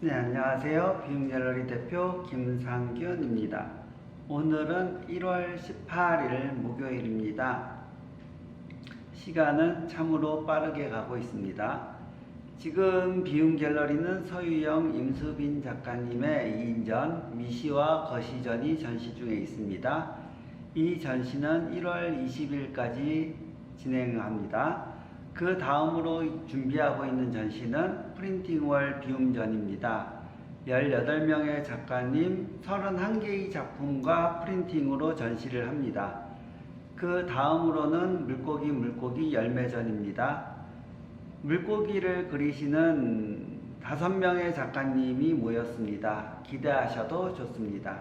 네, 안녕하세요. 비움갤러리 대표 김상균입니다. 오늘은 1월 18일 목요일입니다. 시간은 참으로 빠르게 가고 있습니다. 지금 비움갤러리는 서유영, 임수빈 작가님의 2인전 미시와 거시전이 전시 중에 있습니다. 이 전시는 1월 20일까지 진행합니다. 그 다음으로 준비하고 있는 전시는 프린팅월 비움전입니다. 18명의 작가님 31개의 작품과 프린팅으로 전시를 합니다. 그 다음으로는 물고기 열매전입니다. 물고기를 그리시는 5명의 작가님이 모였습니다. 기대하셔도 좋습니다.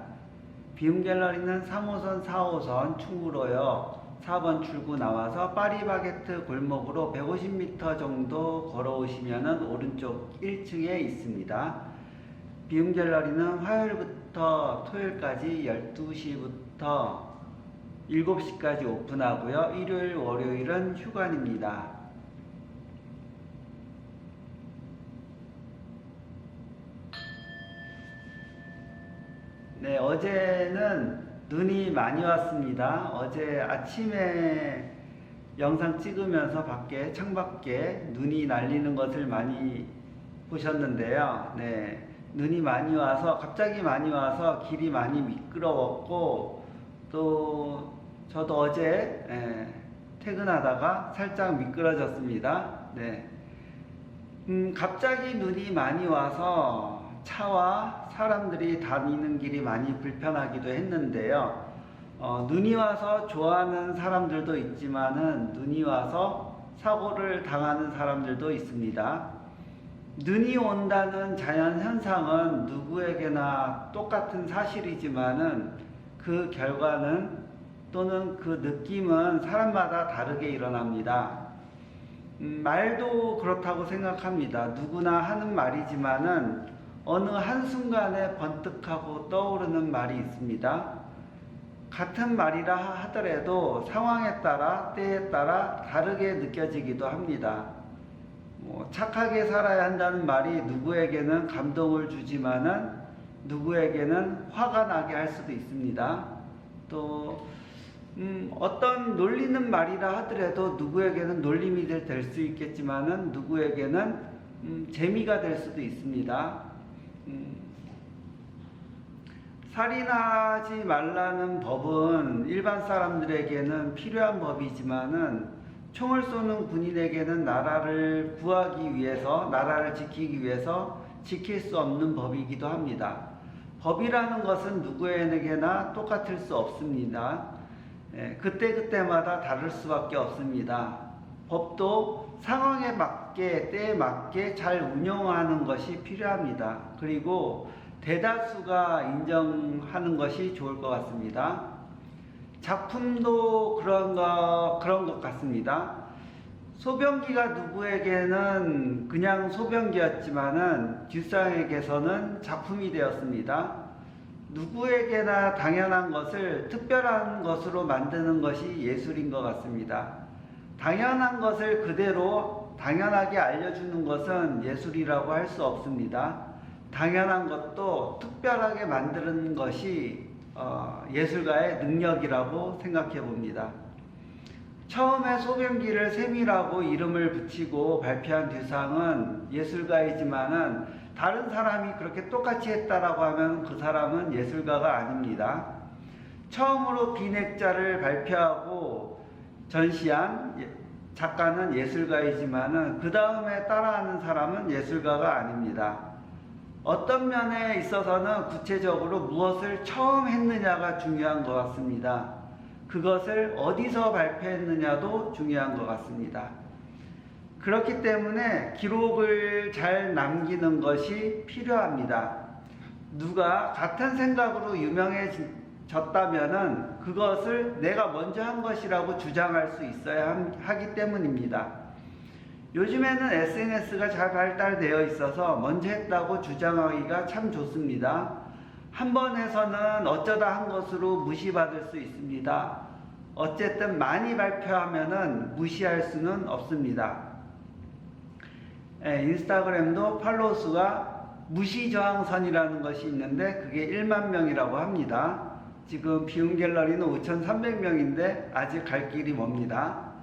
비움갤러리는 3호선, 4호선 충무로역 4번 출구 나와서 파리바게트 골목으로 150m 정도 걸어오시면 오른쪽 1층에 있습니다. 비움갤러리는 화요일부터 토요일까지 12시부터 7시까지 오픈하고요. 일요일, 월요일은 휴관입니다. 네, 어제는 눈이 많이 왔습니다. 어제 아침에 영상 찍으면서 창밖에 눈이 날리는 것을 많이 보셨는데요. 네, 눈이 많이 와서, 갑자기 많이 와서 길이 많이 미끄러웠고, 또 저도 어제 퇴근하다가 살짝 미끄러졌습니다. 네. 갑자기 눈이 많이 와서 차와 사람들이 다니는 길이 많이 불편하기도 했는데요. 눈이 와서 좋아하는 사람들도 있지만은 눈이 와서 사고를 당하는 사람들도 있습니다. 눈이 온다는 자연 현상은 누구에게나 똑같은 사실이지만은 그 결과는 또는 그 느낌은 사람마다 다르게 일어납니다. 말도 그렇다고 생각합니다. 누구나 하는 말이지만은 어느 한순간에 번뜩하고 떠오르는 말이 있습니다. 같은 말이라 하더라도 상황에 따라 때에 따라 다르게 느껴지기도 합니다. 착하게 살아야 한다는 말이 누구에게는 감동을 주지만은 누구에게는 화가 나게 할 수도 있습니다. 또 어떤 놀리는 말이라 하더라도 누구에게는 놀림이 될 수 있겠지만은 누구에게는 재미가 될 수도 있습니다. 살인하지 말라는 법은 일반 사람들에게는 필요한 법이지만은 총을 쏘는 군인에게는 나라를 구하기 위해서, 나라를 지키기 위해서 지킬 수 없는 법이기도 합니다. 법이라는 것은 누구에게나 똑같을 수 없습니다. 그때그때마다 다를 수밖에 없습니다. 법도 상황에 맞게, 때에 맞게 잘 운영하는 것이 필요합니다. 그리고 대다수가 인정하는 것이 좋을 것 같습니다. 작품도 그런 것 같습니다. 소변기가 누구에게는 그냥 소변기였지만은 뒷사람에게서는 작품이 되었습니다. 누구에게나 당연한 것을 특별한 것으로 만드는 것이 예술인 것 같습니다. 당연한 것을 그대로 당연하게 알려주는 것은 예술이라고 할 수 없습니다. 당연한 것도 특별하게 만드는 것이 예술가의 능력이라고 생각해 봅니다. 처음에 소변기를 샘이라고 이름을 붙이고 발표한 듀상은 예술가이지만은 다른 사람이 그렇게 똑같이 했다라고 하면 그 사람은 예술가가 아닙니다. 처음으로 비넥자를 발표하고 전시한 작가는 예술가이지만은 그 다음에 따라하는 사람은 예술가가 아닙니다. 어떤 면에 있어서는 구체적으로 무엇을 처음 했느냐가 중요한 것 같습니다. 그것을 어디서 발표했느냐도 중요한 것 같습니다. 그렇기 때문에 기록을 잘 남기는 것이 필요합니다. 누가 같은 생각으로 유명해졌다면은 그것을 내가 먼저 한 것이라고 주장할 수 있어야 하기 때문입니다. 요즘에는 SNS가 잘 발달되어 있어서 먼저 했다고 주장하기가 참 좋습니다. 한 번 해서는 어쩌다 한 것으로 무시받을 수 있습니다. 어쨌든 많이 발표하면은 무시할 수는 없습니다. 인스타그램도 팔로우 수가 무시저항선이라는 것이 있는데 그게 1만 명이라고 합니다. 지금 비움 갤러리는 5,300명인데 아직 갈 길이 멉니다.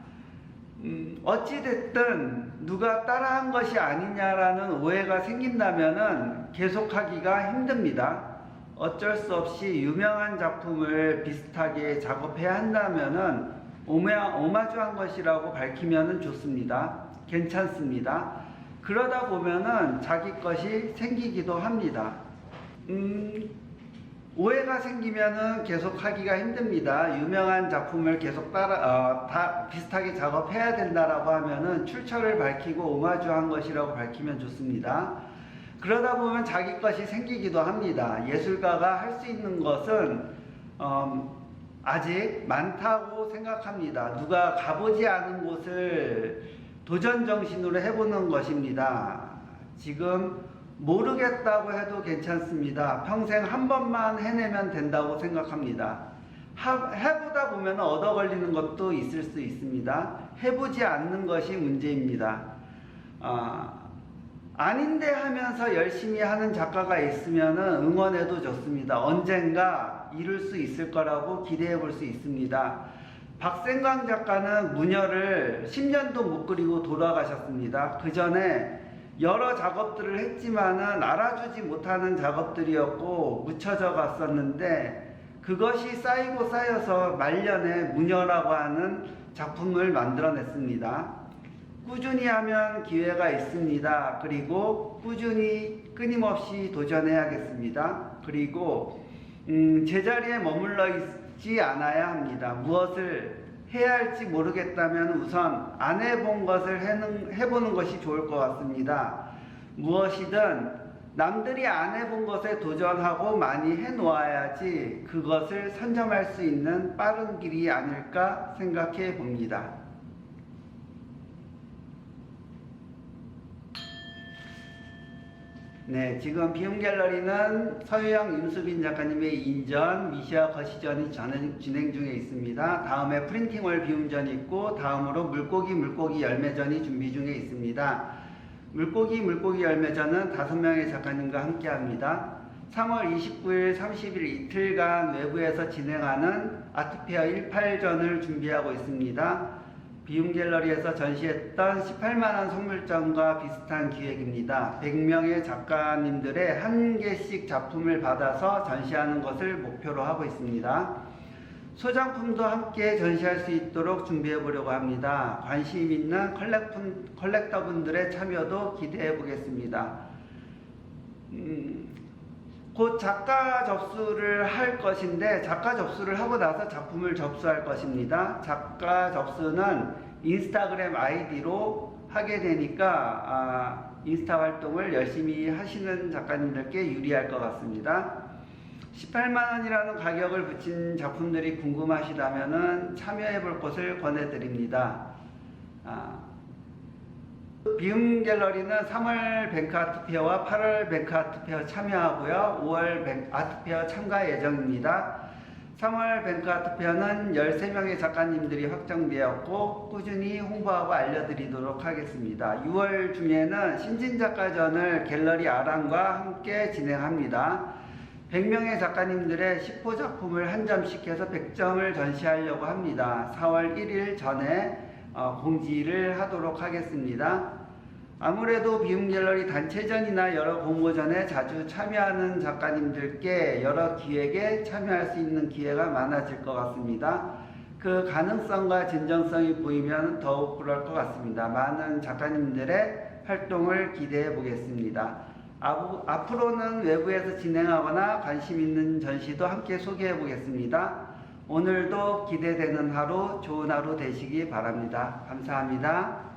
어찌됐든 누가 따라한 것이 아니냐라는 오해가 생긴다면은 계속하기가 힘듭니다. 어쩔 수 없이 유명한 작품을 비슷하게 작업해야 한다면은 오마주한 것이라고 밝히면은 좋습니다. 괜찮습니다. 그러다 보면은 자기 것이 생기기도 합니다. 오해가 생기면은 계속 하기가 힘듭니다. 유명한 작품을 계속 다 비슷하게 작업해야 된다라고 하면은 출처를 밝히고 오마주한 것이라고 밝히면 좋습니다. 그러다 보면 자기 것이 생기기도 합니다. 예술가가 할 수 있는 것은 아직 많다고 생각합니다. 누가 가보지 않은 곳을 도전 정신으로 해보는 것입니다. 지금 모르겠다고 해도 괜찮습니다. 평생 한 번만 해내면 된다고 생각합니다. 해보다 보면 얻어 걸리는 것도 있을 수 있습니다. 해보지 않는 것이 문제입니다. 아닌데 하면서 열심히 하는 작가가 있으면 응원해도 좋습니다. 언젠가 이룰 수 있을 거라고 기대해 볼 수 있습니다. 박생광 작가는 무녀를 10년도 못 그리고 돌아가셨습니다. 그 전에 여러 작업들을 했지만은 알아주지 못하는 작업들이었고 묻혀져 갔었는데 그것이 쌓이고 쌓여서 말년에 무녀라고 하는 작품을 만들어냈습니다. 꾸준히 하면 기회가 있습니다. 그리고 꾸준히 끊임없이 도전해야겠습니다. 그리고 제자리에 머물러 있지 않아야 합니다. 무엇을 해야 할지 모르겠다면 우선 안 해본 것을 해보는 것이 좋을 것 같습니다. 무엇이든 남들이 안 해본 것에 도전하고 많이 해놓아야지 그것을 선점할 수 있는 빠른 길이 아닐까 생각해 봅니다. 네, 지금 비움 갤러리는 서유영, 임수빈 작가님의 인전, 미시아 거시전이 진행 중에 있습니다. 다음에 프린팅월 비움전이 있고 다음으로 물고기 열매전이 준비 중에 있습니다. 물고기 열매전은 5명의 작가님과 함께 합니다. 3월 29일, 30일 이틀간 외부에서 진행하는 아트페어 18전을 준비하고 있습니다. 비움 갤러리에서 전시했던 18만원 선물전과 비슷한 기획입니다. 100명의 작가님들의 한 개씩 작품을 받아서 전시하는 것을 목표로 하고 있습니다. 소장품도 함께 전시할 수 있도록 준비해 보려고 합니다. 관심 있는 컬렉터분들의 참여도 기대해 보겠습니다. 곧 작가 접수를 할 것인데 작가 접수를 하고 나서 작품을 접수할 것입니다. 작가 접수는 인스타그램 아이디로 하게 되니까 인스타 활동을 열심히 하시는 작가님들께 유리할 것 같습니다. 18만원이라는 가격을 붙인 작품들이 궁금하시다면 참여해 볼 것을 권해드립니다. 비움 갤러리는 3월 뱅크 아트페어와 8월 뱅크 아트페어 참여하고요. 5월 아트페어 참가 예정입니다. 3월 뱅크 아트페어는 13명의 작가님들이 확정되었고 꾸준히 홍보하고 알려드리도록 하겠습니다. 6월 중에는 신진작가전을 갤러리 아랑과 함께 진행합니다. 100명의 작가님들의 10호 작품을 한 점씩 해서 100점을 전시하려고 합니다. 4월 1일 전에 공지를 하도록 하겠습니다. 아무래도 비움 갤러리 단체전이나 여러 공모전에 자주 참여하는 작가님들께 여러 기획에 참여할 수 있는 기회가 많아질 것 같습니다. 그 가능성과 진정성이 보이면 더욱 그럴 것 같습니다. 많은 작가님들의 활동을 기대해 보겠습니다. 앞으로는 외부에서 진행하거나 관심 있는 전시도 함께 소개해 보겠습니다. 오늘도 기대되는 하루, 좋은 하루 되시기 바랍니다. 감사합니다.